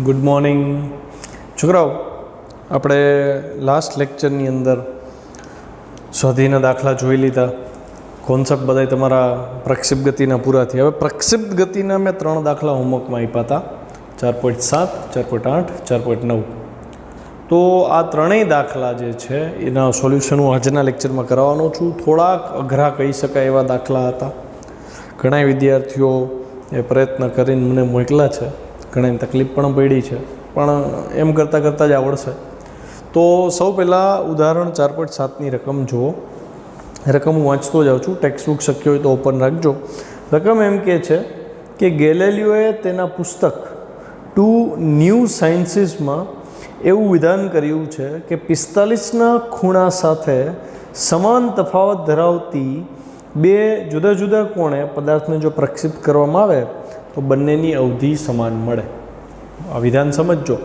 Good morning छोकराओ આપણે last લેક્ચરની અંદર સ્વાધીના દાખલા જોઈ લીધા કોન્સેપ્ટ બધાય તમારા પ્રક્ષિપ્ત ગતિના પૂરા થયા. હવે પ્રક્ષિપ્ત ગતિના મેં 3 દાખલા હોમવર્કમાં આપ્યા હતા 4.7 4.8 4.9. તો આ ત્રણેય દાખલા જે છે એના સોલ્યુશન હું આજના લેક્ચરમાં કરાવવાનો છું. થોડાક અઘરા કહી શકાય એવા દાખલા હતા. ઘણા વિદ્યાર્થીઓ એ પ્રયત્ન કરીને મને મોકલા છે, ઘણાને તકલીફ પણ પડી છે, પણ એમ કરતાં કરતાં જ આવડશે. તો સૌ પહેલાં ઉદાહરણ 4.7ની રકમ જુઓ. રકમ હું વાંચતો જાઉં છું, ટેક્સ્ટબુક શક્ય હોય તો ઓપન રાખજો. રકમ એમ કહે છે કે ગેલેલિયોએ તેના પુસ્તક ટુ ન્યૂ સાયન્સીસમાં એવું વિધાન કર્યું છે કે 45ના ખૂણા સાથે સમાન તફાવત ધરાવતી બે જુદા જુદા કોણે પદાર્થને જો પ્રક્ષિપ્ત કરવામાં આવે તો બંનેની અવધિ સમાન મળે. આ વિધાન સમજજો.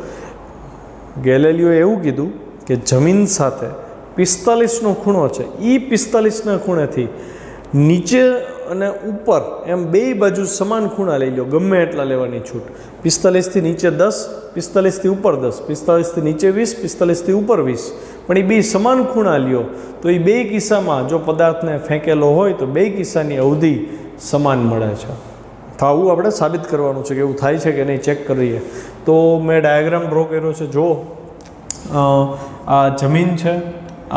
ગેલેલિયોએ એવું કીધું કે જમીન સાથે 45નો ખૂણો છે, એ 45ના ખૂણેથી નીચે અને ઉપર એમ બે બાજુ સમાન ખૂણા લઈ લો, ગમે એટલા લેવાની છૂટ. 45થી નીચે 10, 45થી ઉપર 10, 45થી નીચે 20, 45થી ઉપર 20, પણ એ બે સમાન ખૂણા લ્યો તો એ બે કિસ્સામાં જો પદાર્થને ફેંકેલો હોય તો બે કિસ્સાની અવધિ સમાન મળે છે. તો આવું આપણે સાબિત કરવાનું છે કે એવું થાય છે કે નહીં, ચેક કરીએ. તો મેં ડાયાગ્રામ ડ્રો કર્યો છે. જો આ જમીન છે,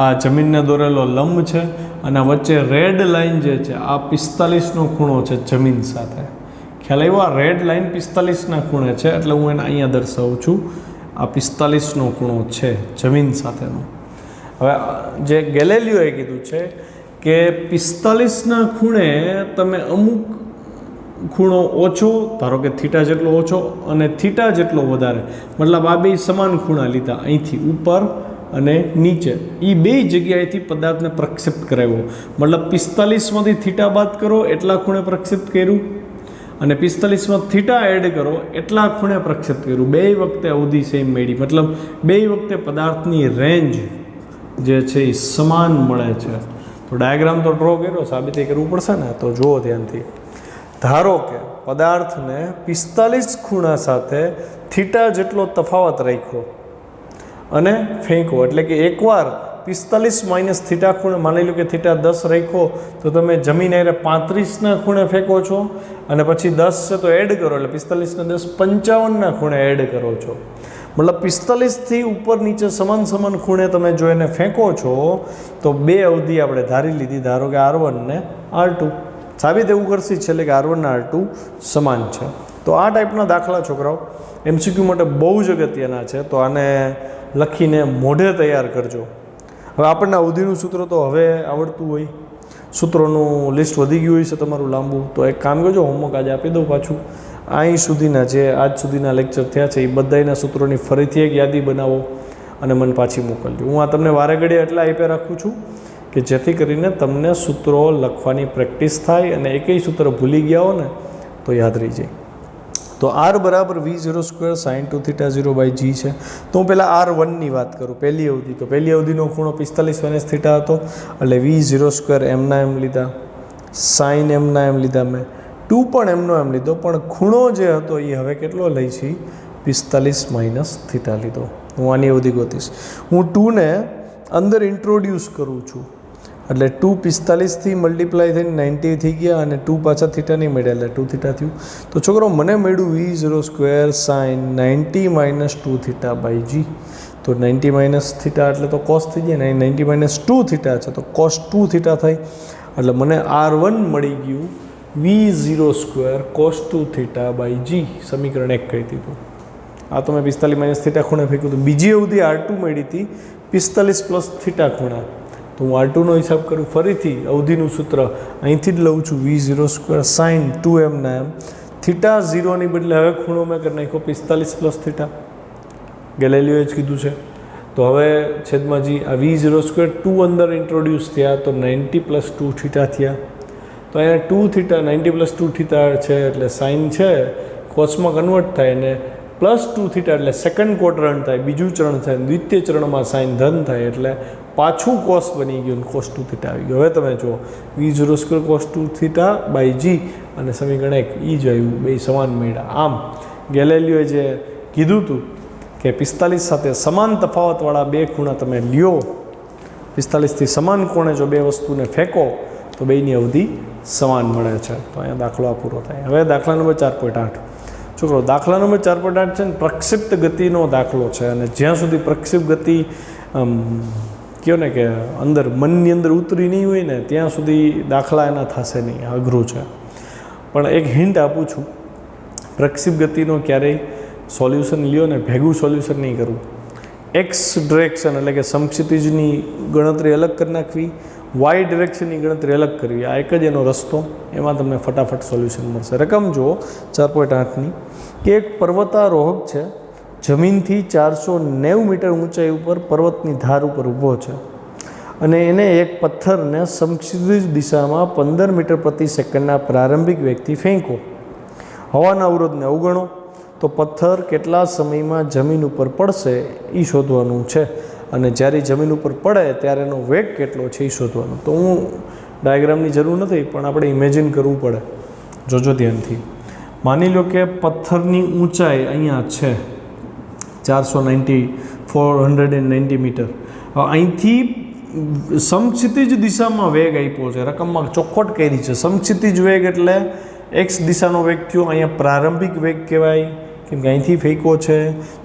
આ જમીનને દોરેલો લંબ છે, અને વચ્ચે રેડ લાઇન જે છે આ 45નો ખૂણો છે જમીન સાથે. ખ્યાલ આવ્યો? આ રેડ લાઇન 45ના ખૂણે છે એટલે હું એને અહીંયા દર્શાવું છું. આ 45નો ખૂણો છે જમીન સાથેનો. હવે જે ગેલેલિયોએ કીધું છે કે 45ના ખૂણે તમે અમુક ખૂણો ઓછો, ધારો કે થીટા જેટલો ઓછો અને થીટા જેટલો વધારે, મતલબ આ બે સમાન ખૂણા લીધા અહીંથી ઉપર અને નીચે, એ બે જગ્યાએથી પદાર્થને પ્રક્ષિપ્ત કરાવ્યો. મતલબ 45માંથી થીટા બાદ કરો એટલા ખૂણે પ્રક્ષિપ્ત કર્યું, અને 45માં થીટા એડ કરો એટલા ખૂણે પ્રક્ષિપ્ત કર્યું. બે વખતે અવધિ સેમ મળી, મતલબ બે વખતે પદાર્થની રેન્જ જે છે એ સમાન મળે છે. તો ડાયાગ્રામ તો ડ્રો કર્યો, સાબિત કરવું પડશે ને. તો જુઓ ધ્યાનથી. ધારો કે પદાર્થને 45 ખૂણા સાથે થીટા જેટલો તફાવત રાખ્યો અને ફેંકો, એટલે કે એકવાર 45 માઇનસ થીટા ખૂણે, માની લો કે થીટા 10 રાખ્યો તો તમે જમીન એ 35ના ખૂણે ફેંકો છો, અને પછી 10 છે તો એડ કરો એટલે 45 ને 10 55ના ખૂણે એડ કરો છો. મતલબ 45થી ઉપર નીચે સમાન સમાન ખૂણે તમે જો એને ફેંકો છો તો બે અવધિ આપણે ધારી લીધી. ધારો કે R1 ને R2. સાબિત એવું કરશે છેલ્લે કે R1 ને R2 સમાન છે. તો આ ટાઈપના દાખલા છોકરાઓ MCQ માટે બહુ જ અગત્યના છે. તો આને લખીને મોઢે તૈયાર કરજો. હવે આપણને અવધિનું સૂત્ર તો હવે આવડતું હોય, સૂત્રોનું લિસ્ટ વધી ગયું હોય છે તમારું લાંબુ. તો એક કામ કરજો, હોમવર્ક આજે આપી દઉં પાછું. અહીં સુધીના જે આજ સુધીના લેક્ચર થયા છે એ બધાના સૂત્રોની ફરીથી એક યાદી બનાવો અને મને પાછી મોકલજો. હું આ તમને વારે ઘડીએ એટલા આપ્યા રાખું છું કે જેથી કરીને તમને સૂત્રો લખવાની પ્રેક્ટિસ થાય અને એકેય સૂત્ર ભૂલી ગયા હો ને તો યાદ રહી જાય. તો R બરાબર V0² sin 2θ 0/g છે. તો હું પહેલાં R1ની વાત કરું, પહેલી અવધિ. તો પહેલી અવધિનો ખૂણો 45 માઇનસ થીટા હતો એટલે V0² એમના એમ લીધા, સાઇન એમના એમ લીધા, મેં 2 પણ એમનો એમ લીધો, પણ ખૂણો જે હતો એ હવે કેટલો લઈ છે? 45 માઇનસ થીટા લીધો. હું આની અવધિ ગોતીશ. હું 2ને અંદર ઇન્ટ્રોડ્યુસ કરું છું એટલે 2 45થી મલ્ટીપ્લાય થઈને 90 થઈ ગયા, અને 2 પાછા થીટા નહીં મળ્યા એટલે 2 થીટા થયું. તો છોકરો મને મળ્યું V0² sin 90 માઇનસ 2θ/g. તો 90 માઇનસ થીટા એટલે તો કોસ થઈ જાય ને, 90 માઇનસ 2 થીટા છે તો કોસ 2 થીટા થાય. એટલે મને R1 મળી ગયું V0² cos 2θ/g. સમીકરણ 1 કહી દીધું. આ તો મેં 45 માઇનસ થીટા ખૂણે ફેંક્યું હતું. બીજી અવધિ R2 મળી હતી 45 પ્લસ થીટા ખૂણા. તો હું R2નો હિસાબ કરું ફરીથી. અવધિનું સૂત્ર અહીંથી જ લઉં છું, V0² sin 2m ના એમ. થીટા 0ની બદલે હવે ખૂણો મેં કરી નાખ્યો 45 પ્લસ થીટા. ગેલેલિયોએ જ કીધું છે. તો હવે છેદમાં જી આ V0² 2 અંદર ઇન્ટ્રોડ્યુસ થયા તો 90 પ્લસ 2 થીટા થયા. તો અહીંયા 2 થીટા 90 પ્લસ 2 થીટા છે એટલે સાઇન છે કોસમાં કન્વર્ટ થાય, અને પ્લસ 2 થીટા એટલે સેકન્ડ ક્વોડ્રન્ટ થાય, બીજું ચરણ થાય, દ્વિતીય ચરણમાં સાઇન ધન થાય એટલે પાછું કોસ બની ગયું, cos 2θ આવી ગયું. હવે તમે જુઓ V0² cos 2θ/g અને સમીકરણ 1 એ જ આવ્યું, બે સમાન મળ્યા. આમ ગેલેલિયોએ જે કીધું હતું કે 45 સાથે સમાન તફાવતવાળા બે ખૂણા તમે લ્યો, 45થી સમાન કોણે જો બે વસ્તુને ફેંકો તો બેની અવધિ સમાન મળે છે. તો અહીંયા દાખલો આ પૂરો થાય. હવે દાખલા નંબર 4.8. છોકરો દાખલા નંબર 4.8 છે ને પ્રક્ષિપ્ત ગતિનો દાખલો છે, અને જ્યાં સુધી પ્રક્ષિપ્ત ગતિ કહો ને કે અંદર મનની અંદર ઉતરી નહીં હોય ને ત્યાં સુધી દાખલા એના થશે નહીં, અઘરું છે. પણ એક હિન્ટ આપું છું, પ્રક્ષિપ્ત ગતિનો ક્યારેય સોલ્યુશન લ્યો ને ભેગું સોલ્યુશન નહીં કરવું. એક્સ ડિરેક્શન એટલે કે સમક્ષિતિજની ગણતરી અલગ કરી નાખવી, વાય ડિરેક્શનની ગણતરી અલગ કરવી, આ એક જ એનો રસ્તો. એમાં તમને ફટાફટ સોલ્યુશન મળશે. રકમ જુઓ 4.8ની કે એક પર્વતારોહક છે, જમીનથી 490 મીટર ઊંચાઈ ઉપર પર્વતની ધાર ઉપર ઊભો છે, અને એને એક પથ્થરને સમક્ષિતિજ દિશામાં 15 મીટર પ્રતિ સેકન્ડના પ્રારંભિક વેગથી ફેંકો. હવાના અવરોધને અવગણો તો પથ્થર કેટલા સમયમાં જમીન ઉપર પડશે એ શોધવાનું છે, અને જ્યારે જમીન ઉપર પડે ત્યારે એનો વેગ કેટલો છે એ શોધવાનું. તો હું ડાયાગ્રામની જરૂર નથી, પણ આપણે ઇમેજિન કરવું પડે. જોજો ધ્યાનથી. માની લો કે પથ્થરની ઊંચાઈ અહીંયા છે 490 મીટર. અહીંથી સમક્ષિતિજ દિશામાં વેગ આપ્યો છે, રકમમાં ચોખ્ખોટ કરી છે. સમક્ષિતિજ વેગ એટલે એક્સ દિશાનો વેગ થયો, અહીંયા પ્રારંભિક વેગ કહેવાય કેમ કે અહીંથી ફેંકો છે.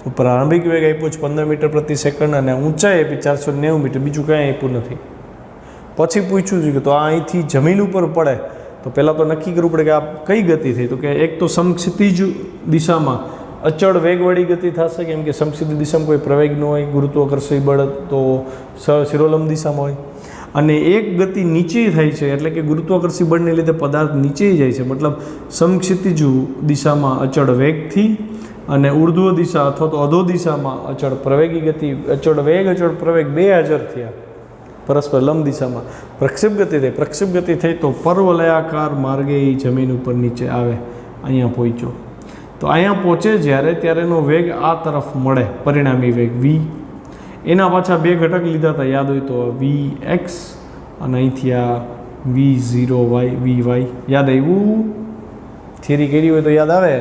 તો પ્રારંભિક વેગ આપ્યો છે 15 મીટર પ્રતિ સેકન્ડ, અને ઊંચાઈ આપી 490 મીટર, બીજું કાંઈ આપ્યું નથી. પછી પૂછ્યું છે કે તો આ અહીંથી જમીન ઉપર પડે તો પહેલાં તો નક્કી કરવું પડે કે આ કઈ ગતિ થઈ. તો કે એક તો સમક્ષિતિજ દિશામાં અચળ વેગવાળી ગતિ થશે, કેમ કે સમક્ષિતિજ દિશામાં કોઈ પ્રવેગ ન હોય, ગુરુત્વાકર્ષણ બળ તો શિરોલંબ દિશામાં હોય. અને એક ગતિ નીચે થાય છે, એટલે કે ગુરુત્વાકર્ષણ બળને લીધે પદાર્થ નીચે જાય છે, મતલબ સમક્ષિતિજ દિશામાં અચળ વેગથી, અને ઉર્ધ્વ દિશા અથવા તો અધો દિશામાં અચળ પ્રવેગી ગતિ. અચળ વેગ અચળ પ્રવેગ બે હાજર થયા પરસ્પર લંબ દિશામાં. પ્રક્ષિપ્ત ગતિ થઈ, પ્રક્ષિપ્ત ગતિ થઈ તો પર્વલયાકાર માર્ગે એ જમીન ઉપર નીચે આવે, અહીંયા પહોંચ્યો. તો અહીંયા પહોંચે જ્યારે ત્યારે એનો વેગ આ તરફ મળે, પરિણામી વેગ વી. એના પાછા બે ઘટક લીધા હતા, યાદ હોય તો વી એક્સ અને અહીંથી આ V0y Vy. યાદ આવ્યું? થિયરી કરી હોય તો યાદ આવે.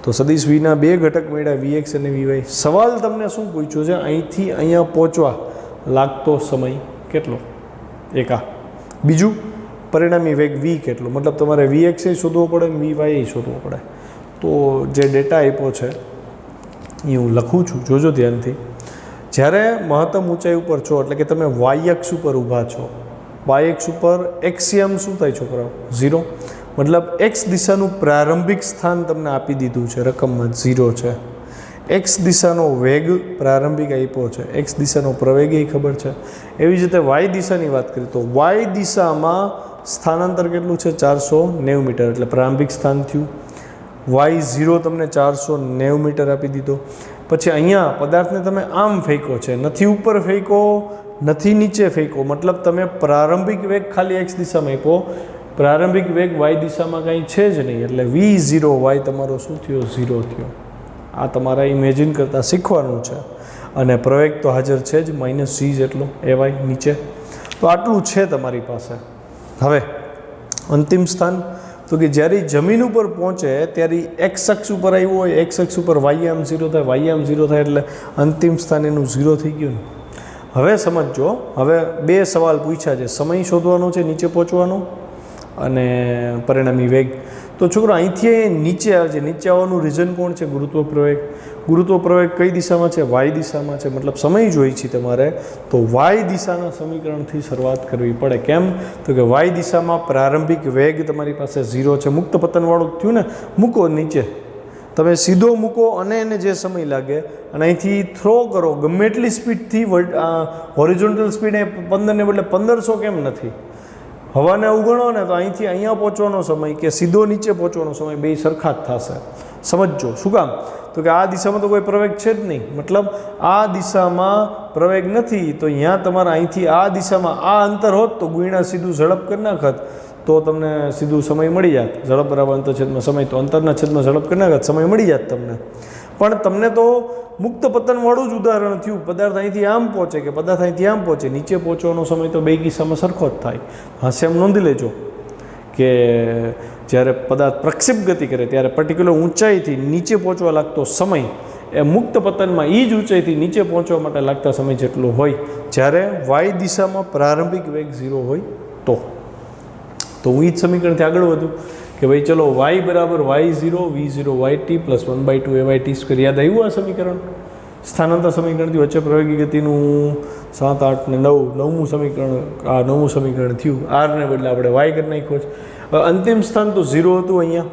તો સદિશ વીના બે ઘટક મળ્યા, Vx અને Vy. સવાલ તમને શું પૂછ્યો છે? અહીંથી અહીંયા પહોંચવા લાગતો સમય કેટલો? એકા. બીજું પરિણામી વેગ v કેટલો, મતલબ તમારે Vx એ શોધવો પડે ને Vy એ શોધવો પડે. તો જે ડેટા આપ્યો છે એ હું લખું છું, જોજો ધ્યાનથી. જ્યારે મહત્તમ ઊંચાઈ ઉપર છો એટલે કે તમે વાય અક્ષ ઉપર ઊભા છો, વાય અક્ષ ઉપર એક્સિયમ શું થાય છોકરાઓ? 0. મતલબ એક્સ દિશાનું પ્રારંભિક સ્થાન તમને આપી દીધું છે, રકમમાં 0 છે. એક્સ દિશાનો વેગ પ્રારંભિક આપ્યો છે, એક્સ દિશાનો પ્રવેગ એ ખબર છે. એવી જ રીતે વાય દિશાની વાત કરીએ તો વાય દિશામાં સ્થાનાંતર કેટલું છે? 490 મીટર, એટલે પ્રારંભિક સ્થાન થયું. Y0 તમને 490 મીટર આપી દીધો. પછી અહીંયા પદાર્થને તમે આમ ફેંકો છે, નથી ઉપર ફેંકો નથી નીચે ફેંકો, મતલબ તમે પ્રારંભિક વેગ ખાલી એક્સ દિશામાં આપ્યો, પ્રારંભિક વેગ વાય દિશામાં કાંઈ છે જ નહીં, એટલે V0y તમારો શું થયો? 0 થયો. આ તમારા ઇમેજિન કરતાં શીખવાનું છે. અને પ્રવેગ તો હાજર છે જ, -c જેટલો AY નીચે. તો આટલું છે તમારી પાસે. હવે અંતિમ સ્થાન તો કે જ્યારે જમીન ઉપર પહોંચે ત્યારે એક્સ અક્ષ ઉપર આવ્યું હોય, એક્સ અક્ષ ઉપર વાય 0 થાય, વાય 0 થાય એટલે અંતિમ સ્થાન એનું 0 થઈ ગયું ને. હવે સમજો, હવે બે સવાલ પૂછ્યા છે, સમય શોધવાનો છે નીચે પહોંચવાનો અને પરિણામી વેગ. તો છોકરો અહીંથી નીચે આવે છે, નીચે આવવાનું રીઝન કોણ છે? ગુરુત્વ પ્રવેગ. ગુરુત્વ પ્રવેગ કઈ દિશામાં છે? વાય દિશામાં છે, મતલબ સમય જોઈએ છે તમારે. તો વાય દિશાના સમીકરણથી શરૂઆત કરવી પડે. કેમ? તો કે વાય દિશામાં પ્રારંભિક વેગ તમારી પાસે 0 છે, મુક્ત પતનવાળું થયું ને, મૂકો નીચે, તમે સીધો મૂકો અને એને જે સમય લાગે અને અહીંથી થ્રો કરો ગમે એટલી સ્પીડથી, હોરિઝોન્ટલ સ્પીડ એ 15 ને બદલે 1500 કેમ નથી? હવાને અવગણો ને તો અહીંથી અહીંયા પહોંચવાનો સમય કે સીધો નીચે પહોંચવાનો સમય બે સરખા જ થશે. સમજો શું કામ? તો કે આ દિશામાં તો કોઈ પ્રવેગ છે જ નહીં, મતલબ આ દિશામાં પ્રવેગ નથી. તો અહીંયા તમારે અહીંથી આ દિશામાં આ અંતર હોત તો ગુણ્યા સીધું ઝડપ કરી નાખત તો તમને સીધું સમય મળી જાત. ઝડપ બરાબર અંતર છેદમાં સમય, તો અંતરના છેદમાં ઝડપ કરી નાખત, સમય મળી જાત તમને. પણ તમને તો મુક્ત પતનવાળું જ ઉદાહરણ થયું. પદાર્થ અહીંથી આમ પહોંચે કે પદાર્થ અહીંથી આમ પહોંચે, નીચે પહોંચવાનો સમય તો બે કિસ્સામાં સરખો જ થાય. હાસ્ય એમ નોંધી લેજો કે જ્યારે પદાર્થ પ્રક્ષિપ્ત ગતિ કરે ત્યારે પર્ટિક્યુલર ઊંચાઈથી નીચે પહોંચવા લાગતો સમય એ મુક્ત પતનમાં એ જ ઊંચાઈથી નીચે પહોંચવા માટે લાગતા સમય જેટલો હોય જ્યારે વાય દિશામાં પ્રારંભિક વેગ 0 હોય તો હું એ જ સમીકરણથી આગળ વધું કે ભાઈ ચલો વાય બરાબર y0 v0 yt plus 1/2 ayt square. યાદ આવ્યું આ સમીકરણ? સ્થાનાંતર સમીકરણથી વચ્ચે પ્રયોગી ગતિનું 7, 8 ને 9 9મું સમીકરણ, આ 9મું સમીકરણ થયું. આરને બદલે આપણે વાય કરી નાખ્યો છે. અંતિમ સ્થાન તો 0 હતું, અહીંયા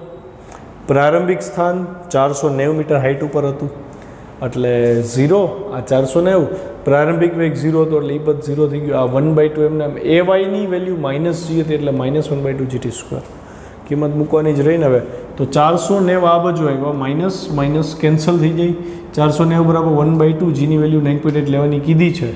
પ્રારંભિક સ્થાન 490 મીટર હાઇટ ઉપર હતું એટલે 0, આ 490, પ્રારંભિક વેગ 0 હતો એટલે એ પદ 0 થઈ ગયું. આ 1/2 એમને એ વાયની વેલ્યુ -g હતી એટલે -1/2 gt સ્ક્વેર કિંમત મૂકવાની જ રહીને. હવે તો 490 આ બાજુ આવ્યા, માઇનસ માઇનસ કેન્સલ થઈ જાય. 490 બરાબર 1/2, જીની વેલ્યુ 9.8 લેવાની કીધી છે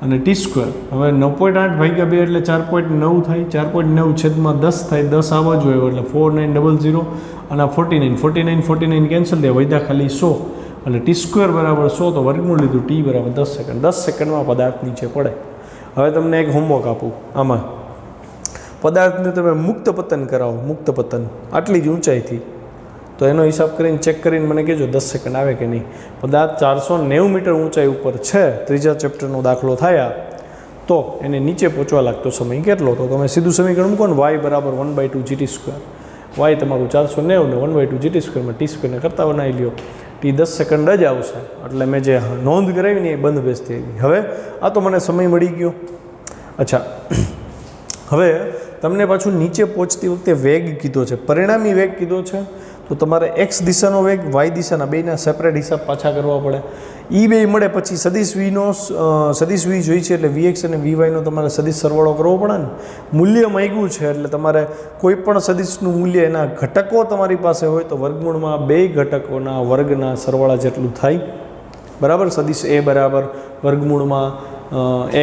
અને ટી સ્ક્વેર. હવે 9.8 ભાગ્યા 2 એટલે 4.9 થાય. 4.9 છેદમાં 10 થાય. 10 આ બાજુ આવ્યો એટલે 4900 અને 49 કેન્સલ થયા, વધ્યા ખાલી 100 એટલે ટી સ્ક્વેર બરાબર 100. તો વર્ગમૂળ લીધું, ટી બરાબર 10 સેકન્ડ. 10 સેકન્ડમાં પદાર્થ નીચે પડે. હવે તમને એક હોમવર્ક આપું, આમાં પદાર્થને તમે મુક્ત પતન કરાવો, મુક્ત પતન આટલી જ ઊંચાઈથી, તો એનો હિસાબ કરીને ચેક કરીને મને કહેજો 10 સેકન્ડ આવે કે નહીં. પદાર્થ 490 મીટર ઊંચાઈ ઉપર છે, ત્રીજા ચેપ્ટરનો દાખલો થયા, તો એને નીચે પહોંચવા લાગતો સમય કેટલો? તો તમે સીધું સમીકરણ મૂકો ને, વાય બરાબર 1/2 gt સ્ક્વેર. વાય તમારું 490 ને 1/2 gt સ્ક્વેરમાં ટી સ્ક્વેરને કરતા બનાવી લ્યો. ટી 10 સેકન્ડ જ આવશે એટલે મેં જે નોંધ કરાવી ને એ બંધ બેસતી આવી. હવે આ તો મને સમય મળી ગયો. અચ્છા, હવે તમને પાછું નીચે પહોંચતી વખતે વેગ કીધો છે, પરિણામી વેગ કીધો છે, તો તમારે એક્સ દિશાનો વેગ, વાય દિશાના બેના સેપરેટ હિસાબ પાછા કરવા પડે. એ બે મળે પછી સદિશ વીનો સદિશ વી જોઈ છે એટલે વીએક્સ અને વીવાયનો તમારે સદિશ સરવાળો કરવો પડે ને. મૂલ્ય માંગ્યું છે એટલે તમારે કોઈ પણ સદિશનું મૂલ્ય, એના ઘટકો તમારી પાસે હોય તો વર્ગમૂળમાં બે ઘટકોના વર્ગના સરવાળા જેટલું થાય, બરાબર. સદિશ એ બરાબર વર્ગમૂળમાં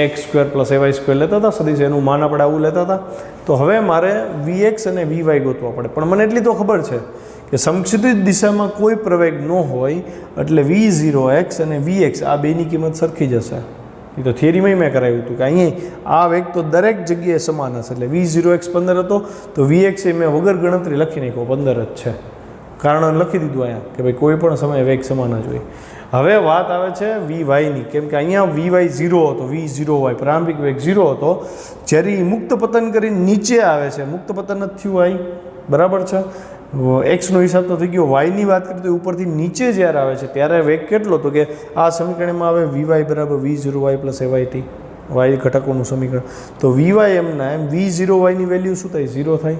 એક્સ સ્ક્વેર પ્લસ એવાય સ્ક્વેર લેતા હતા સદિશ, એનું માન આપણે આવું લેતા હતા. તો હવે મારે વીએક્સ અને વીવાય ગોતવા પડે, પણ મને એટલી તો ખબર છે કે સમક્ષિતિજ દિશામાં કોઈ પ્રવેગ ન હોય એટલે v0x અને vx આ બેની કિંમત સરખી જશે. એ તો થિયરીમાં મેં કરાવ્યું હતું કે અહીંયા આ વેગ તો દરેક જગ્યાએ સમાન હશે. એટલે v0x 15 હતો તો vx એ મેં વગર ગણતરી લખી નાખ્યો 15 જ છે, કારણ લખી દીધું અહીંયા કે ભાઈ કોઈ પણ સમયે વેગ સમાન જ હોય. હવે વાત આવે છે વીવાયની, કેમ કે અહીંયા વીવાય 0 હતો, v0y પ્રારંભિક વેગ 0 હતો. જ્યારે એ મુક્ત પતન કરીને નીચે આવે છે, મુક્ત પતન નથી થયું વાય, બરાબર છે. એક્સનો હિસાબ તો થઈ ગયો. વાયની વાત કરીએ તો ઉપરથી નીચે જ્યારે આવે છે ત્યારે વેગ કેટલો? તો કે આ સમીકરણમાં આવે વીવાય બરાબર v0y પ્લસ એવાયટી, વાય ઘટકોનું સમીકરણ. તો વીવાય એમના એમ v0yની વેલ્યુ શું થાય? 0 થાય.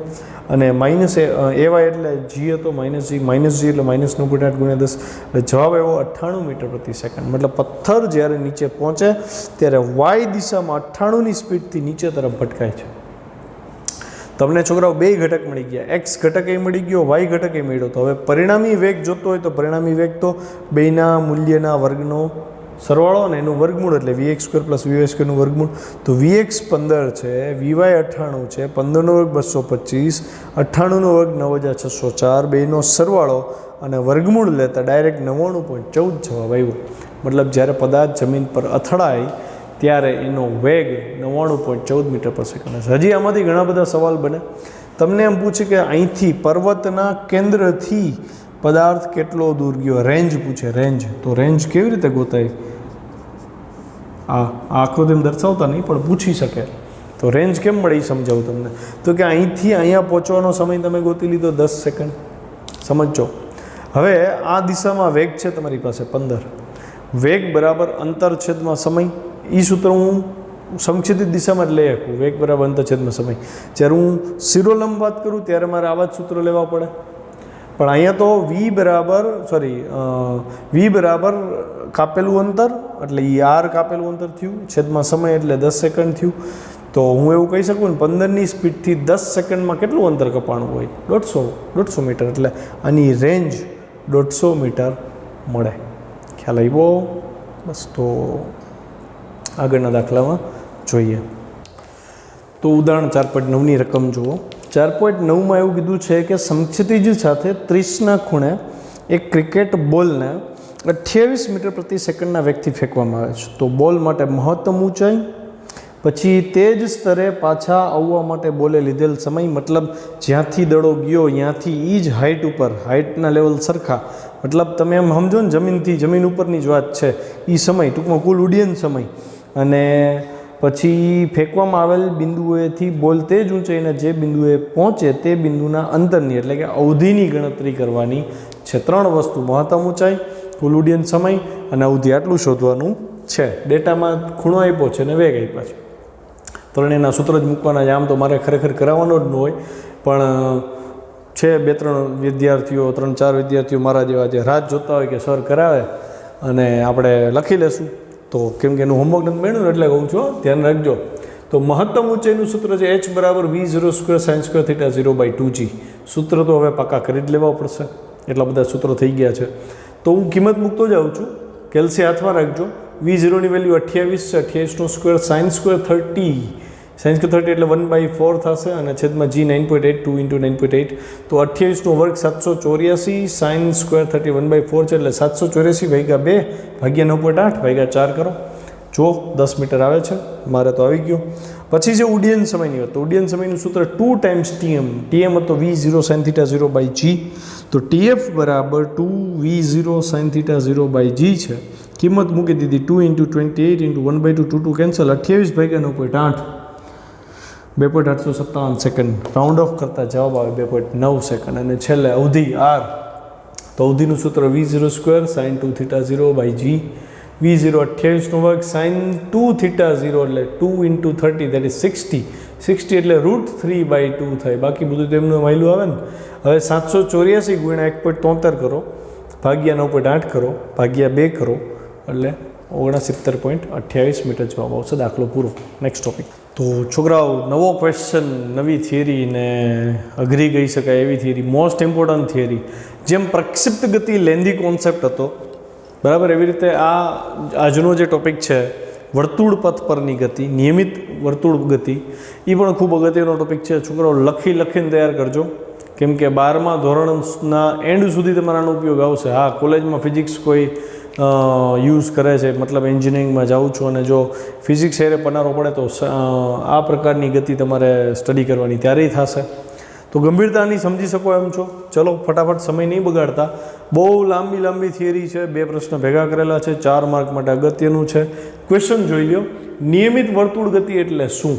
અને માઇનસ એવાય એટલે જી હતો, માઇનસ જી એટલે -9.8 × 10 એટલે જવાબ આવ્યો 98 મીટર પ્રતિ સેકન્ડ. મતલબ પથ્થર જ્યારે નીચે પહોંચે ત્યારે વાય દિશામાં 98ની સ્પીડથી નીચે તરફ ભટકાય છે. તમને છોકરાઓ બે ઘટક મળી ગયા, એક્સ ઘટક એ મળી ગયો, વાય ઘટક એ મળ્યો. તો હવે પરિણામી વેગ જોતો હોય તો પરિણામી વેગ તો બેના મૂલ્યના વર્ગનો સરવાળો ને એનું વર્ગમૂળ એટલે vx² પ્લસ vy² નું વર્ગમૂળ. તો vx 15 છે, vy 98 છે, 15નો વર્ગ 225, 98નો વર્ગ 9604, બેનો સરવાળો અને વર્ગમૂળ લેતા ડાયરેક્ટ 99.14 જવાબ આવ્યો. મતલબ જ્યારે પદાર્થ જમીન પર અથડાય ત્યારે એનો વેગ 99.14 મીટર પર સેકન્ડ છે. હજી આમાંથી ઘણા બધા સવાલ બને. તમને એમ પૂછે કે અહીંથી પર્વતના કેન્દ્રથી પદાર્થ કેટલો દૂર ગયો, રેન્જ પૂછે, રેન્જ. તો રેન્જ કેવી રીતે ગોતાય? આ આકૃતિમાં દર્શાવતા નહીં પણ પૂછી શકે. તો રેન્જ કેમ મળે એ સમજાવું તમને. તો કે અહીંથી અહીંયા પહોંચવાનો સમય તમે ગોતી લીધો 10 સેકન્ડ, સમજો. હવે આ દિશામાં વેગ છે તમારી પાસે 15, વેગ બરાબર અંતર છેદમાં સમય. એ સૂત્ર હું સમક્ષિતિજ દિશામાં જ લઈ શકું, વેગ બરાબર અંતર છેદમાં સમય. જ્યારે હું શિરોલંબ વાત કરું ત્યારે મારે આવા જ સૂત્રો લેવા પડે. પણ અહીંયા તો વી બરાબર કાપેલું અંતર એટલે એ આર કાપેલું અંતર થયું, છેદમાં સમય એટલે 10 સેકન્ડ થયું. તો હું એવું કહી શકું ને 15ની સ્પીડથી 10 સેકન્ડમાં કેટલું અંતર કપાણું હોય? 150 મીટર. એટલે આની રેન્જ 150 મીટર મળે. ખ્યાલ આવ્યો? બસ. તો આગળના દાખલામાં જોઈએ. તો ઉદાહરણ 4.9ની રકમ જુઓ. 4.9માં એવું કીધું છે કે સમક્ષિતિજ સાથે 30ના ખૂણે એક ક્રિકેટ બોલને 28 મીટર પ્રતિ સેકન્ડના વેગથી ફેંકવામાં આવે છે. તો બોલ માટે મહત્તમ ઊંચાઈ, પછી તે જ સ્તરે પાછા આવવા માટે બોલે લીધેલ સમય, મતલબ જ્યાંથી દડો ગયો ત્યાંથી એ જ હાઇટ ઉપર, હાઇટના લેવલ સરખા મતલબ તમે એમ સમજો ને જમીનથી જમીન ઉપરની જ વાત છે એ સમય ટૂંકમાં કુલ ઉડ્ડયન સમય અને પછી ફેંકવામાં આવેલ બિંદુએથી બોલ તે જ ઊંચાઈને જે બિંદુએ પહોંચે તે બિંદુના અંતરની એટલે કે અવધિની ગણતરી કરવાની છે. 3 વસ્તુ મહત્તમ ઊંચાઈ, કુલ ઉડ્ડયન સમય અને અવધિ આટલું શોધવાનું છે. ડેટામાં ખૂણો આપ્યો છે અને વેગ આપ્યા છે. ત્રણેયના સૂત્ર જ મૂકવાના છે. આમ તો મારે ખરેખર કરાવવાનો જ ન હોય પણ છે 2-3 વિદ્યાર્થીઓ 3-4 વિદ્યાર્થીઓ મારા જેવા જે રાત જોતા હોય કે સર કરાવે અને આપણે લખી લેશું તો કેમ કે એનું હોમવર્ક નથી મળ્યું એટલે કહું છું ધ્યાન રાખજો. તો મહત્તમ ઊંચાઈનું સૂત્ર છે h = v0² sin² θ 0/2g. સૂત્ર તો હવે પાકા કરી જ લેવા પડશે, એટલા બધા સૂત્રો થઈ ગયા છે. તો હું કિંમત મૂકતો જાઉં છું. કેલ્સી હાથમાં રાખજો. v0 ની વેલ્યુ 28 છે, 28 નો સ્ક્વેર sin² 30 એટલે 1/4 થશે અને છેદમાં g 9.82 × 9.8 તો 28 નો વર્ગ 784 sin² 30 1/4 છે એટલે 784 ભાગ્યા 2 ભાગ્યા 9.8 ભાગ્યા 4 કરો. જો 10 મીટર આવે છે, મારે તો આવી ગયો. પછી જે ઉડ્ડયન સમયની વાત, તો ઉડ્ડયન સમયનું સૂત્ર 2 ટાઈમ્સ tm હતો v0 sin θ 0/g. તો tf = 2v0 sin θ 0/g છે. કિંમત મૂકી દીધી 2 × 28 × 1/2 2 કેન્સલ 28 ભાગ્યા 9.8 2.857 સેકન્ડ. રાઉન્ડ ઓફ કરતા જવાબ આવે 2.9 સેકન્ડ. અને છેલ્લે અવધિ r, તો અવધિનું સૂત્ર v0² sin 2θ 0/g. v0 28 નો વર્ગ sin 2θ 0 એટલે 2 × 30 that is 60. 60 એટલે √3/2 થાય. બાકી બધું તેમનું વાયલું આવે ને. હવે 784 ગુણ્યા 1.73 કરો ભાગ્યા 9.8 કરો ભાગ્યા 2 કરો એટલે 69.28 મીટર જવાબ આવશે. દાખલો પૂરો. Next topic. તો છોકરાઓ નવો ક્વેશ્ચન, નવી થિયરી ને અઘરી કહી શકાય એવી થિયરી, મોસ્ટ ઇમ્પોર્ટન્ટ થિયરી. જેમ પ્રક્ષિપ્ત ગતિ લેન્ધી કોન્સેપ્ટ હતો બરાબર, એવી રીતે આજનો જે ટોપિક છે વર્તુળ પથ પરની ગતિ, નિયમિત વર્તુળ ગતિ, એ પણ ખૂબ અગત્યનો ટોપિક છે. છોકરાઓ લખીને તૈયાર કરજો કેમ કે 12મા ધોરણના એન્ડ સુધી તમારાનો ઉપયોગ આવશે. હા, કોલેજમાં ફિઝિક્સ કોઈ યુઝ કરે છે, મતલબ એન્જિનિયરિંગમાં જાઉં છું અને જો ફિઝિક્સ એરે પનારો પડે તો આ પ્રકારની ગતિ તમારે સ્ટડી કરવાની ત્યારેય થશે. તો ગંભીરતાની સમજી શકો એમ છો. ચલો ફટાફટ સમય નહીં બગાડતા. બહુ લાંબી થિયરી છે, 2 પ્રશ્ન ભેગા કરેલા છે, 4 માર્ક માટે અગત્યનું છે. ક્વેશ્ચન જોઈ લો. નિયમિત વર્તુળ ગતિ એટલે શું?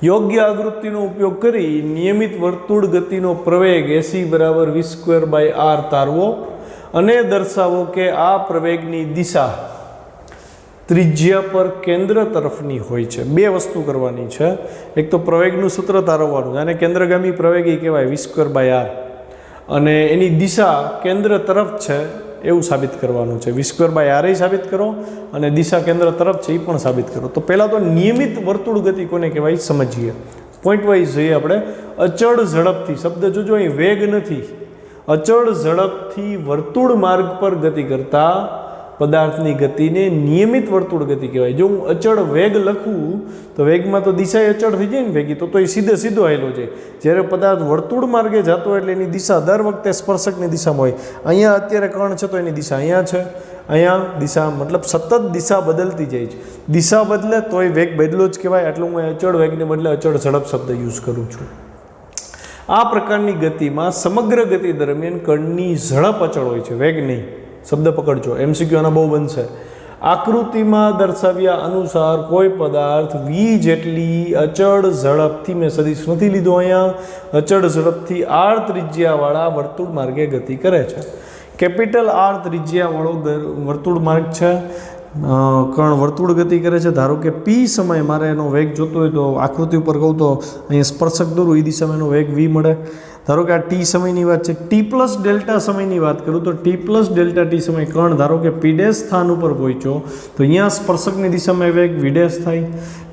યોગ્ય આવૃત્તિનો ઉપયોગ કરી નિયમિત વર્તુળ ગતિનો પ્રવેગ AC = v²/r તારવો અને દર્શાવો કે આ પ્રવેગની દિશા ત્રિજ્યા પર કેન્દ્ર તરફની હોય છે. 2 વસ્તુ કરવાની છે. એક તો પ્રવેગનું સૂત્ર તારવવાનું, આને કેન્દ્રગામી પ્રવેગી કહેવાય v²/r, અને એની દિશા કેન્દ્ર તરફ છે એવું સાબિત કરવાનું છે. v²/r સાબિત કરો અને દિશા કેન્દ્ર તરફ છે એ પણ સાબિત કરો. તો પહેલાં તો નિયમિત વર્તુળ ગતિ કોને કહેવાય સમજીએ. પોઈન્ટ વાઇઝ જોઈએ આપણે. અચળ ઝડપથી, શબ્દ જોજો અહીં વેગ નથી, અચળ ઝડપથી વર્તુળ માર્ગ પર ગતિ કરતા પદાર્થની ગતિને નિયમિત વર્તુળ ગતિ કહેવાય. જો હું અચળ વેગ લખું તો વેગમાં તો દિશા અચળ થઈ જાય ને ભેગી, તો એ સીધો હાલ્યો જાય. જ્યારે પદાર્થ વર્તુળ માર્ગે જતો એટલે એની દિશા દર વખતે સ્પર્શકની દિશામાં હોય. અહીંયા અત્યારે કણ છે તો એની દિશા અહીંયા છે, અહીંયા દિશા મતલબ સતત દિશા બદલતી જાય છે. દિશા બદલે તોય વેગ બદલો જ કહેવાય. એટલે હું અચળ વેગને બદલે અચળ ઝડપ શબ્દ યુઝ કરું છું. આ પ્રકારની ગતિમાં સમગ્ર ગતિ દરમિયાન કણની ઝડપ અચળ હોય છે, વેગ નહીં. શબ્દ પકડજો, MCQ આના બહુ બનશે. આકૃતિમાં દર્શાવ્યા અનુસાર કોઈ પદાર્થ v જેટલી અચળ ઝડપથી, મેં સદિશ નથી લીધો અહીંયા, અચળ ઝડપથી r ત્રિજ્યાવાળા વર્તુળ માર્ગે ગતિ કરે છે. કેપિટલ R ત્રિજ્યાવાળો વર્તુળ માર્ગ છે, કણ વર્તુળ ગતિ કરે છે. ધારો કે p સમય મારે એનો વેગ જોતો હોય તો આકૃતિ ઉપર કહું તો અહીંયા સ્પર્શક દોરું એ દિશામાં એનો વેગ v મળે. ધારો કે આ t સમયની વાત છે. t+Δ સમયની વાત કરું તો t+Δt સમય કણ ધારો કે p' સ્થાન ઉપર પહોંચ્યો તો અહીંયા સ્પર્શકની દિશામાં વેગ v' થાય.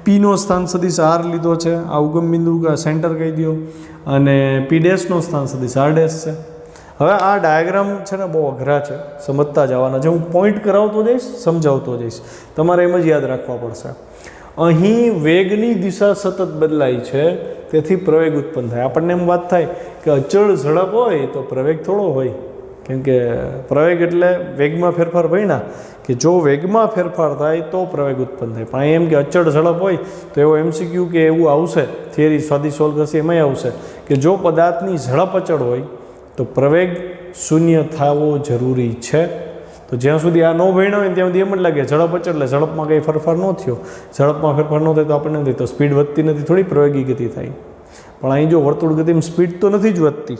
p નો સ્થાન સદિશ r લીધો છે, આ ઉગમ બિંદુ સેન્ટર કહી દો, અને p' નો સ્થાન સદિશ r' છે. હવે આ ડાયાગ્રામ છે ને બહુ અઘરા છે, સમજતા જવાના છે. હું પોઈન્ટ કરાવતો જઈશ, સમજાવતો જઈશ, તમારે એમ જ યાદ રાખવા પડશે. અહીં વેગની દિશા સતત બદલાય છે, તેથી પ્રવેગ ઉત્પન્ન થાય. આપણને એમ વાત થાય કે અચળ ઝડપ હોય તો પ્રવેગ થોડો હોય, કેમ કે પ્રવેગ એટલે વેગમાં ફેરફાર ભણ્યા કે જો વેગમાં ફેરફાર થાય તો પ્રવેગ ઉત્પન્ન થાય. પણ એમ કે અચળ ઝડપ હોય તો એવો MCQ કે એવું આવશે, થિયરી સ્વાદી સોલ્વ કરશે એમાંય આવશે કે જો પદાર્થની ઝડપ અચળ હોય તો પ્રવેગ શૂન્ય થવો જરૂરી છે. તો જ્યાં સુધી આ ન ભણ્યો હોય ત્યાં સુધી એમ જ લાગે ઝડપ અચળ, એટલે ઝડપમાં કંઈ ફેરફાર ન થયો. ઝડપમાં ફેરફાર ન થાય તો આપણને નથી, તો સ્પીડ વધતી નથી, થોડી પ્રવેગી ગતિ થાય. પણ અહીં જો વર્તુળ ગતિમાં સ્પીડ તો નથી જ વધતી.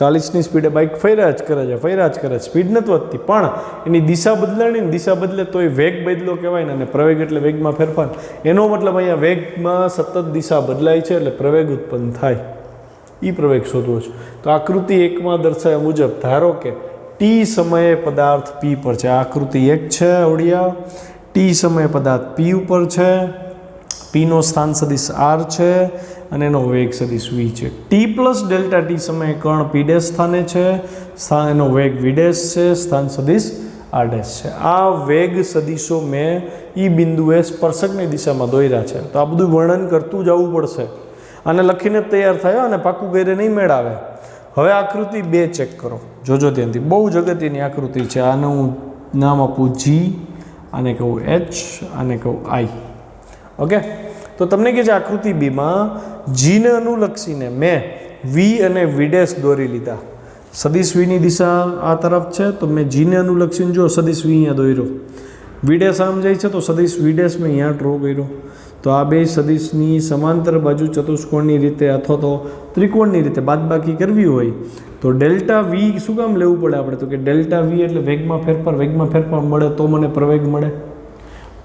40ની સ્પીડે બાઇક ફર્યા જ કરે, સ્પીડ નથી વધતી, પણ એની દિશા બદલાણી ને દિશા બદલે તો એ વેગ બદલો કહેવાય ને. અને પ્રવેગ એટલે વેગમાં ફેરફાર. એનો મતલબ અહીંયા વેગમાં સતત દિશા બદલાય છે એટલે પ્રવેગ ઉત્પન્ન થાય. એ પ્રવેગ શોધવો છે. તો આકૃતિ 1માં દર્શાવ્યા મુજબ ધારો કે ટી સમયે પદાર્થ પી પર છે. આકૃતિ 1 છે આવડિયા. ટી સમયે પદાર્થ પી ઉપર છે, પીનો સ્થાન સદિશ આર છે અને એનો વેગ સદિશ વી છે. ટી પ્લસ ડેલ્ટા ટી સમયે કણ પી ડેશ સ્થાને છે, એનો વેગ વી ડેશ છે, સ્થાન સદિશ આર ડેશ છે. આ વેગ સદિશો મેં ઈ બિંદુએ સ્પર્શકની દિશામાં દોર્યા છે. તો આ બધું વર્ણન કરતું જવું પડશે. આને લખીને જ તૈયાર થાય અને પાકું કરીને નહીં મેળ આવે. હવે આકૃતિ 2 ચેક કરો, જોજો ધ્યાનથી. બહુ જ અગત્યની આકૃતિ છે. આને હું નામ આપું જી, આને કહું એચ, આને કહું આઈ. ઓકે, તો તમને કહે છે આકૃતિ બીમાં જીને અનુલક્ષીને મેં વી અને વી ડેશ દોરી લીધા. સદિશ વીની દિશા આ તરફ છે તો મેં જીને અનુલક્ષીને જો સદિશ વી અહીંયા દોર્યો. વી ડેશ આમ જાય છે તો સદિશ વી ડેશ મેં અહીંયા ડ્રો કર્યો. તો આ બે સદિશની સમાંતર બાજુ ચતુષ્કોણની રીતે અથવા તો ત્રિકોણની રીતે બાદબાકી કરવી હોય તો ડેલ્ટા વી શું કામ લેવું પડે આપણે? તો કે ડેલ્ટા વી એટલે વેગમાં ફેરફાર મળે તો મને પ્રવેગ મળે.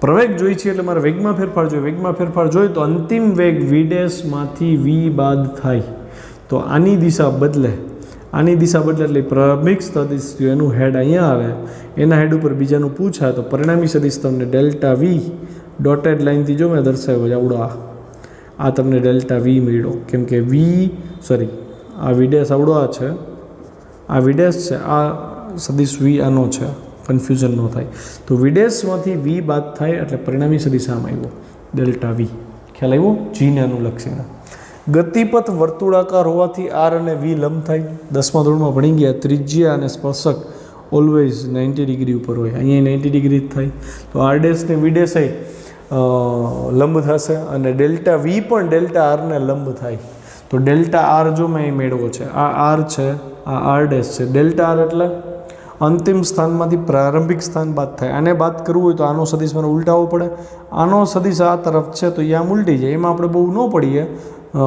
પ્રવેગ જોઈએ છે એટલે મારે વેગમાં ફેરફાર જોઈએ. વેગમાં ફેરફાર જોઈએ તો અંતિમ વેગ વી ડેશમાંથી વી બાદ થાય તો આની દિશા બદલે એટલે પ્રારંભિક સદિશ એનું હેડ અહીંયા આવે, એના હેડ ઉપર બીજાનું પૂછાય તો પરિણામી સદિશ તમને ડેલ્ટા વી ડોટેડ લાઇનથી જો મેં દર્શાવ્યો છે આવડો આ તમને ડેલ્ટા વી મળ્યો. કેમ કે આ વી ડેશ આવડો આ છે, આ વી ડેશ છે, આ સદિશ વી આનો છે, કન્ફ્યુઝન ન થાય. તો વી ડેશમાંથી વી બાદ થાય એટલે પરિણામી સદિશ આમ આવ્યો ડેલ્ટા વી. ખ્યાલ આવ્યો? જીને અનુલક્ષીને. ગતિપથ વર્તુળાકાર હોવાથી આર અને વી લંબ થાય. 10મા ધોરણમાં ભણી ગયા ત્રિજ્યા અને સ્પર્શક ઓલવેઝ 90 ડિગ્રી ઉપર હોય. અહીંયા 90 ડિગ્રી જ થાય. તો આર ડેશ ને વી ડેશ લંબ થશે અને ડેલ્ટા વી પણ ડેલ્ટા આરને લંબ થાય. તો ડેલ્ટા આર જો મેં અહીં મેળવો છે, આ આર છે, આ આર ડેશ છે. ડેલ્ટા આર એટલે અંતિમ સ્થાનમાંથી પ્રારંભિક સ્થાન બાદ થાય. આને બાદ કરવું હોય તો આનો સદિશ મને ઉલટાવવો પડે. આનો સદિશ આ તરફ છે તો એ આમ ઉલટી જાય. એમાં આપણે બહુ ન પડીએ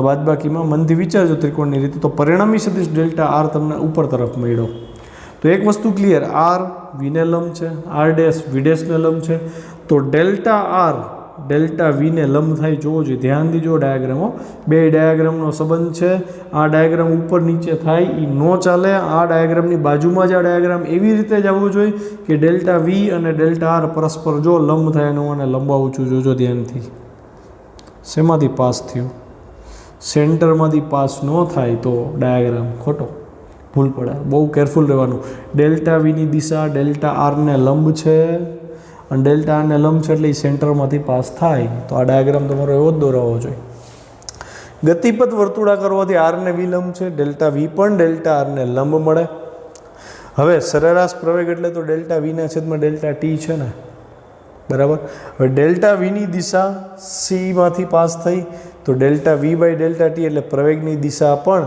બાદબાકીમાં. મનથી વિચારજો ત્રિકોણની રીતે. તો પરિણામી સદિશ ડેલ્ટા આર તમને ઉપર તરફ મળ્યો. તો એક વસ્તુ ક્લિયર, આર વીને લંબ છે, આર ડેશ વી ડેશને લંબ છે. તો ડેલ્ટા આર ડેલ્ટા વીને લંબ થાય જોવો જોઈએ. ધ્યાનથી જો ડાયાગ્રામો, બે ડાયાગ્રામનો સંબંધ છે. આ ડાયાગ્રામ ઉપર નીચે થાય એ ન ચાલે. આ ડાયાગ્રામની બાજુમાં જ આ ડાયાગ્રામ એવી રીતે જ આવવું જોઈએ કે ડેલ્ટા વી અને ડેલ્ટા આર પરસ્પર જો લંબ થાય અને હું આને લંબાવું છું. જોજો ધ્યાનથી. શેમાંથી પાસ થયું? સેન્ટરમાંથી પાસ ન થાય તો ડાયાગ્રામ ખોટો, ભૂલ પડે. બહુ કેરફુલ રહેવાનું. ડેલ્ટા વીની દિશા ડેલ્ટા આરને લંબ છે અને ડેલ્ટા આરને લંબ છે એટલે એ સેન્ટરમાંથી પાસ થાય. તો આ ડાયાગ્રામ તમારો એવો જ દોરાવો જોઈએ. ગતિપથ વર્તુળાકાર હોવાથી આરને વી લંબ છે, ડેલ્ટા વી પણ ડેલ્ટા આરને લંબ મળે. હવે સરેરાશ પ્રવેગ એટલે તો ડેલ્ટા વીના છેદમાં ડેલ્ટા ટી છે ને, બરાબર. હવે ડેલ્ટા વીની દિશા સીમાંથી પાસ થઈ તો delta v by delta t એટલે પ્રવેગની દિશા પણ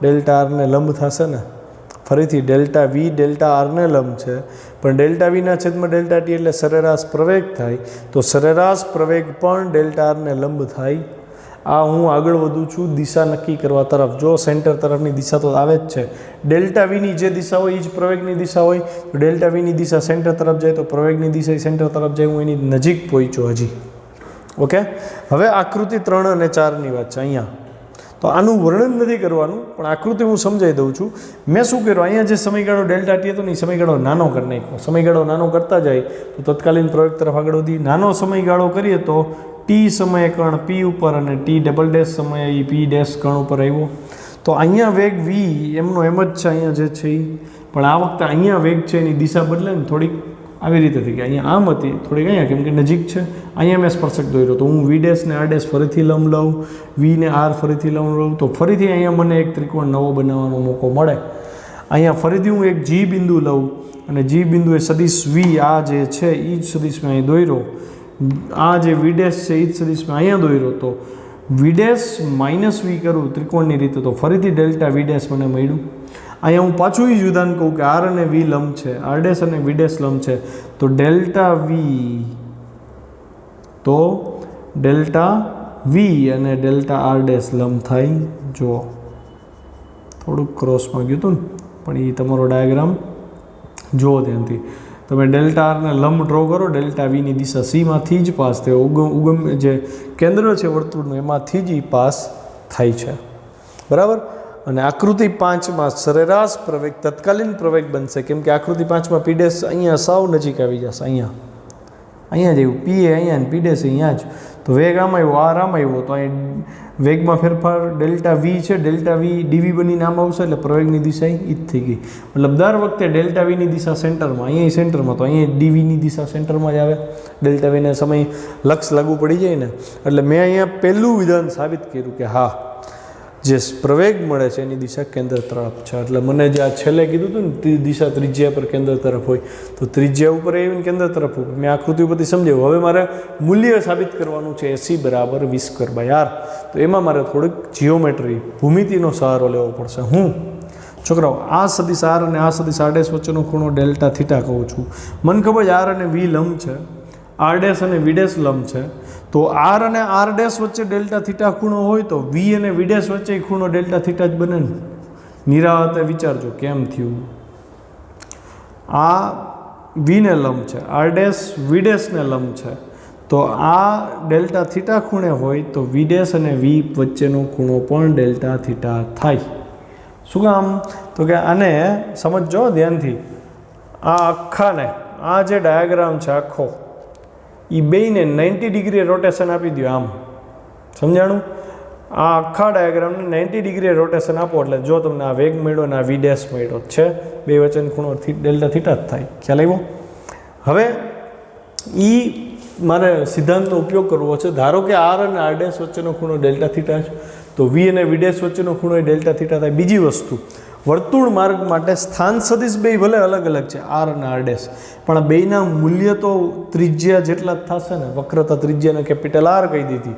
ડેલ્ટા આરને લંબ થશે ને. ફરીથી ડેલ્ટા વી ડેલ્ટા આરને લંબ છે પણ ડેલ્ટા વીના છેદમાં ડેલ્ટા ટી એટલે સરેરાશ પ્રવેગ થાય તો સરેરાશ પ્રવેગ પણ ડેલ્ટા આરને લંબ થાય. આ હું આગળ વધું છું દિશા નક્કી કરવા તરફ. જો સેન્ટર તરફની દિશા તો આવે જ છે. ડેલ્ટા વીની જે દિશા હોય એ જ પ્રવેગની દિશા હોય. તો ડેલ્ટા વીની દિશા સેન્ટર તરફ જાય તો પ્રવેગની દિશા સેન્ટર તરફ જાય. હું એની નજીક પહોંચ્યો હજી. ઓકે, હવે આકૃતિ 3 અને 4ની વાત છે અહીંયા. તો આનું વર્ણન નથી કરવાનું પણ આકૃતિ હું સમજાવી દઉં છું. મેં શું કર્યું, અહીંયા જે સમયગાળો ડેલ્ટા ટી હતો ને એ સમયગાળો નાનો કરી નાખ્યો. સમયગાળો નાનો કરતા જાય તો તત્કાલીન પ્રવેગ તરફ આગળ વધી. નાનો સમયગાળો કરીએ તો ટી સમયે કણ પી ઉપર અને ટી ડબલ ડેશ સમયે એ પી ડેશ કણ ઉપર આવ્યો. તો અહીંયા વેગ વી એમનો એમ જ છે અહીંયા જે છે એ, પણ આ વખતે અહીંયા વેગ છે એની દિશા બદલે ને થોડીક આવી રીતે થઈ ગઈ. અહીંયા આમ હતી થોડીક અહીંયા, કેમ કે નજીક છે. અહીંયા મેં સ્પર્શક દોર્યો તો હું વી ડેશ ને આર ડેશ ફરીથી લંબ લઉં, વી ને આર ફરીથી લંબ લઉં તો ફરીથી અહીંયા મને એક ત્રિકોણ નવો બનાવવાનો મોકો મળે. અહીંયા ફરીથી હું એક જી બિંદુ લઉં અને જી બિંદુ એ સદિશ વી આ જે છે એ જ સદિશ મેં અહીં દોર્યો. આ જે વી ડેશ છે એ જ સદિશ મેં અહીંયા દોર્યો. તો વી ડેશ માઇનસ વી કરું ત્રિકોણની રીતે તો ફરીથી ડેલ્ટા વી ડેશ મને મળ્યું. અહીંયા હું પાછું એ જ વિધાન કહું કે આર અને વી લંબ છે, આર ડેશ અને વી ડેશ લંબ છે, તો ડેલ્ટા વી અને ડેલ્ટા આર ડેશ લંબ થાય. જુઓ થોડુંક ક્રોસમાં ગયું હતું ને, પણ એ તમારો ડાયાગ્રામ જુઓ ધ્યાનથી. તમે ડેલ્ટા આરને લંબ ડ્રો કરો, ડેલ્ટા વીની દિશા સીમાંથી જ પાસ થાય, ઉગમ જે કેન્દ્ર છે વર્તુળનું એમાંથી જ એ પાસ થાય છે, બરાબર. અને આકૃતિ 5માં સરેરાશ પ્રવેગ તત્કાલીન પ્રવેગ બનશે, કેમ કે આકૃતિ 5માં પી ડેશ અહીંયા સાવ નજીક આવી જશે, અહીંયા જ આવ્યું, પી એ અહીંયા ને પી ડેશ અહીંયા જ, તો વેગ આમ આવ્યો, આર આમ આવ્યો, તો અહીં વેગમાં ફેરફાર ડેલ્ટા વી છે, ડેલ્ટા વી ડીવી બનીને આમ આવશે, એટલે પ્રવેગની દિશા એ જ થઈ ગઈ. મતલબ દર વખતે ડેલ્ટા વીની દિશા સેન્ટરમાં, અહીંયા સેન્ટરમાં, તો અહીંયા ડીવીની દિશા સેન્ટરમાં જ આવે. ડેલ્ટા વીને સમય લક્ષ લાગુ પડી જાય ને, એટલે મેં અહીંયા પહેલું વિધાન સાબિત કર્યું કે હા, જે પ્રવેગ મળે છે એની દિશા કેન્દ્ર તરફ છે. એટલે મને જે આ છેલ્લે કીધું હતું ને દિશા ત્રિજ્યા પર કેન્દ્ર તરફ હોય, તો ત્રિજ્યા ઉપર આવીને કેન્દ્ર તરફ હોય. મેં આકૃતિ ઉપરથી સમજાવ્યું. હવે મારે મૂલ્ય સાબિત કરવાનું છે AC બરાબર v²/r. તો એમાં મારે થોડીક જીઓમેટ્રી ભૂમિતિનો સહારો લેવો પડશે. છોકરાઓ આ સદિશ આર અને આ સદિશ આર ડેશ વચ્ચેનો ખૂણો ડેલ્ટા થીટા કહું છું. મને ખબર છે આર અને વી લંબ છે, આર ડેશ અને વી ડેશ લંબ છે, તો આર અને આર ડેશ વચ્ચે ડેલ્ટા થીટા ખૂણો હોય તો વી અને વી ડેશ વચ્ચે ખૂણો ડેલ્ટા થીટા જ બને ને. નિરાવતે વિચારજો કેમ થયું. આ વીને લંબ છે, આર ડેશ વી ડેશને લંબ છે, તો આ ડેલ્ટા થીટા ખૂણે હોય તો વી ડેશ અને વી વચ્ચેનો ખૂણો પણ ડેલ્ટા થીટા થાય. શું કામ? તો કે આને સમજો ધ્યાનથી, આ આખાને, આ જે ડાયાગ્રામ છે આખો, એ બેયને 90 ડિગ્રી રોટેશન આપી દો. આમ સમજાણું? આ આખા ડાયાગ્રામને 90 ડિગ્રી રોટેશન આપો એટલે જો તમને આ વેગ મળ્યો અને આ વી ડેશ મળ્યો છે, બે વચ્ચેનો ખૂણો ડેલ્ટા થીટા જ થાય. ખ્યાલ આવ્યો? હવે મારે સિદ્ધાંતનો ઉપયોગ કરવો છે. ધારો કે આર અને આર ડેશ વચ્ચેનો ખૂણો ડેલ્ટા થીટા છે, તો વી અને વી ડેશ વચ્ચેનો ખૂણો એ ડેલ્ટા થીટા થાય. બીજી વસ્તુ, વર્તુળ માર્ગ માટે સ્થાન સદિશ બે ભલે અલગ અલગ છે, આર અને આર ડેશ, પણ બેયના મૂલ્ય તો ત્રિજ્યા જેટલા જ થશે ને. વક્રતા ત્રિજ્યાને કેપિટલ આર કહી દીધી,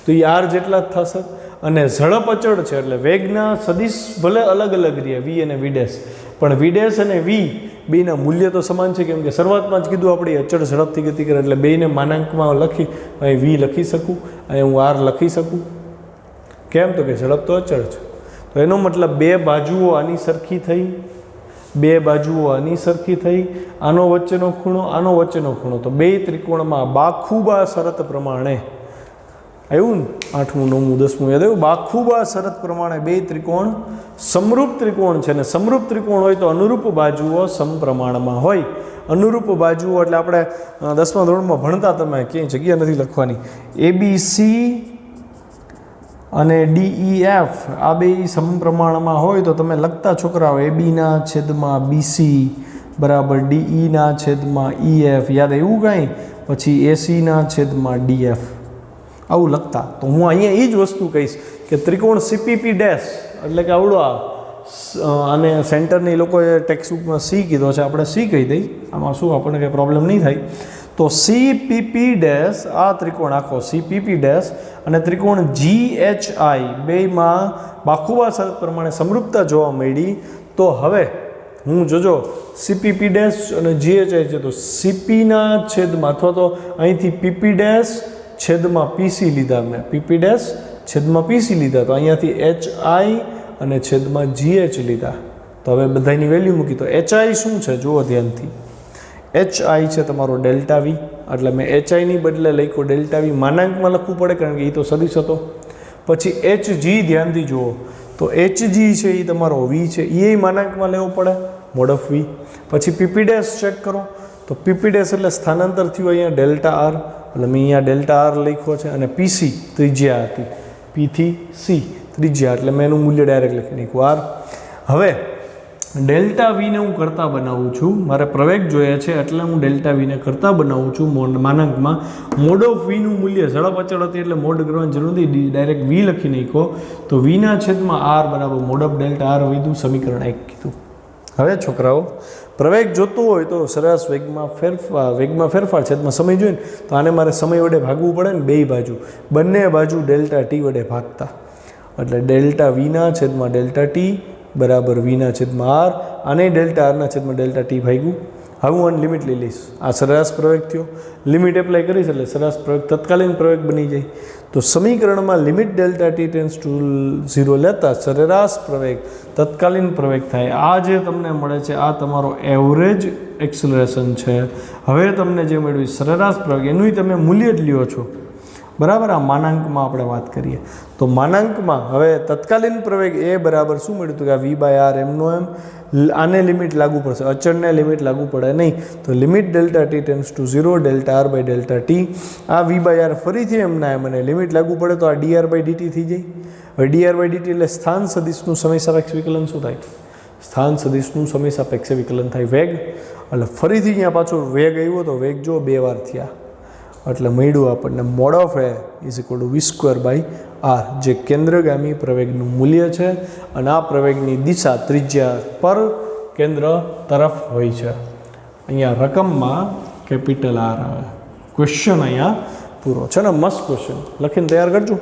તો એ આર જેટલા જ થશે. અને ઝડપ અચળ છે એટલે વેગના સદિશ ભલે અલગ અલગ રહ્યા, વી અને વી ડેશ, પણ વી ડેશ અને વી બેના મૂલ્ય તો સમાન છે. કેમ કે શરૂઆતમાં જ કીધું આપણે અચળ ઝડપથી ગતિ કરે, એટલે બેને માનાંકમાં લખી અહીં વી લખી શકું, અહીં હું આર લખી શકું. કેમ? તો કે ઝડપ તો અચળ છે. તો એનો મતલબ બે બાજુઓ આની સરખી થઈ, બે બાજુઓ આની સરખી થઈ, આનો વચ્ચેનો ખૂણો, આનો વચ્ચેનો ખૂણો, તો બે ત્રિકોણમાં બાખુબા શરત પ્રમાણે આવ્યું ને, 8મું 9મું 10મું યાદ આવ્યું? બાખુબા શરત પ્રમાણે બે ત્રિકોણ સમરૂપ ત્રિકોણ છે, ને સમરૂપ ત્રિકોણ હોય તો અનુરૂપ બાજુઓ સમપ્રમાણમાં હોય. અનુરૂપ બાજુઓ એટલે આપણે 10મા ધોરણમાં ભણતા, તમે ક્યાંય જગ્યા નથી લખવાની. ABC અને DEF આ બે સમપ્રમાણમાં હોય તો તમે લખતા છોકરાઓ AB/BC બરાબર DE/EF. યાદ આવ્યું કાંઈ? પછી AC/DF આવું લખતા. તો હું અહીંયા એ જ વસ્તુ કહીશ કે ત્રિકોણ CPP ડેશ એટલે કે આવડો અને સેન્ટરની લોકોએ ટેક્સ્ટબુકમાં C કીધો છે, આપણે C કહી દઈ, આમાં શું આપણને કંઈ પ્રોબ્લેમ નહીં થાય. તો CPP ડેશ, આ ત્રિકોણ આખો CPP ડેશ અને ત્રિકોણ GHI બેમાં બાખુબા શરત પ્રમાણે સમરૂપતા જોવા મળી. તો હવે હું જોજો CPP ડેશ અને GHI છે, તો CP/છેદમાં અથવા તો અહીંથી PP ડેશ છેદમાં PC લીધા, મેં PP ડેશ છેદમાં PC લીધા, તો અહીંયાથી HI અને છેદમાં GH લીધા. તો હવે બધાની વેલ્યુ મૂકી, તો HI શું છે જુઓ ધ્યાનથી. HI છે તમારો ડેલ્ટા વી, એટલે મેં HIની બદલે લખ્યો ડેલ્ટા વી. માનાંકમાં લખવું પડે કારણ કે એ તો સદિશ હતો. પછી HG ધ્યાનથી જુઓ, તો HG છે એ તમારો વી છે, એ માનાંકમાં લેવો પડે, મોડ ઓફ વી. પછી PP ડેશ ચેક કરો, તો PP ડેશ એટલે સ્થાનાંતર થયું અહીંયા ડેલ્ટા આર, એટલે મેં અહીંયા ડેલ્ટા આર લખ્યો છે. અને PC ત્રિજ્યા હતી, P થી C ત્રિજ્યા, એટલે મેં એનું મૂલ્ય ડાયરેક્ટ લખી નાખ્યું આર. હવે ડેલ્ટા વીને હું કરતા બનાવું છું, મારે પ્રવેગ જોઈએ છે એટલે હું ડેલ્ટા વીને કરતા બનાવું છું માનાંકમાં. મોડ ઓફ વીનું મૂલ્ય ઝડપ અચળ હતી એટલે મોડ કરવાની જરૂર નથી, ડાયરેક્ટ વી લખી નાખો. તો વીના/આર બરાબર મોડ ઓફ ડેલ્ટા આર વધ્યું, સમીકરણ 1 કીધું. હવે છોકરાઓ પ્રવેગ જોતો હોય તો સરેરાશ વેગમાં ફેરફાર છેદમાં સમય જોઈએ ને, તો આને મારે સમય વડે ભાગવું પડે ને, બે બાજુ, બંને બાજુ ડેલ્ટા ટી વડે ભાગતા, એટલે ડેલ્ટા વીના/ડેલ્ટા ટી બરાબર વીના છેદમાં આર, આને ડેલ્ટા આરના છેદમાં ડેલ્ટા ટી ભાગ્યું. હવે હું આની લિમિટ લઈ લઈશ. આ સરેરાશ પ્રવેગ થયો, લિમિટ એપ્લાય કરીશ એટલે સરેરાશ પ્રવેગ તત્કાલીન પ્રવેગ બની જાય. તો સમીકરણમાં limit delta t tends to 0 લેતા સરેરાશ પ્રવેગ તત્કાલીન પ્રવેગ થાય. આ જે તમને મળે છે આ તમારો એવરેજ એક્સલરેશન છે. હવે તમને જે મળ્યું સરેરાશ પ્રવેગ એનું તમે મૂલ્ય જ લ્યો છો, બરાબર. આ માનાંકમાં આપણે વાત કરીએ તો માનાંકમાં હવે તત્કાલીન પ્રવેગ એ બરાબર શું મળ્યું હતું કે આ V/R એમનો એમ. આને લિમિટ લાગુ પડશે, અચળને લિમિટ લાગુ પડે નહીં. તો limit delta t tends to 0 delta r by delta t. આ V/R ફરીથી એમના એમ અને લિમિટ લાગુ પડે તો આ dr બાય dt થઈ જાય. હવે dr બાય dt એટલે સ્થાન સદિશનું સમય સાપેક્ષ વિકલન શું થાય? સ્થાન સદિશનું સમય સાપેક્ષ વિકલન થાય વેગ. એટલે ફરીથી અહીંયા પાછો વેગ આવ્યો તો વેગ જો 2 વાર થયા એટલે મળ્યું આપણને mode of A is equal to v²/r, જે કેન્દ્રગામી પ્રવેગનું મૂલ્ય છે અને આ પ્રવેગની દિશા ત્રિજ્યા પર કેન્દ્ર તરફ હોય છે. અહીંયા રકમમાં કેપિટલ R આવે. ક્વેશ્ચન અહીંયા પૂરો છે ને. મસ્ત ક્વેશ્ચન લખીને તૈયાર કરજો.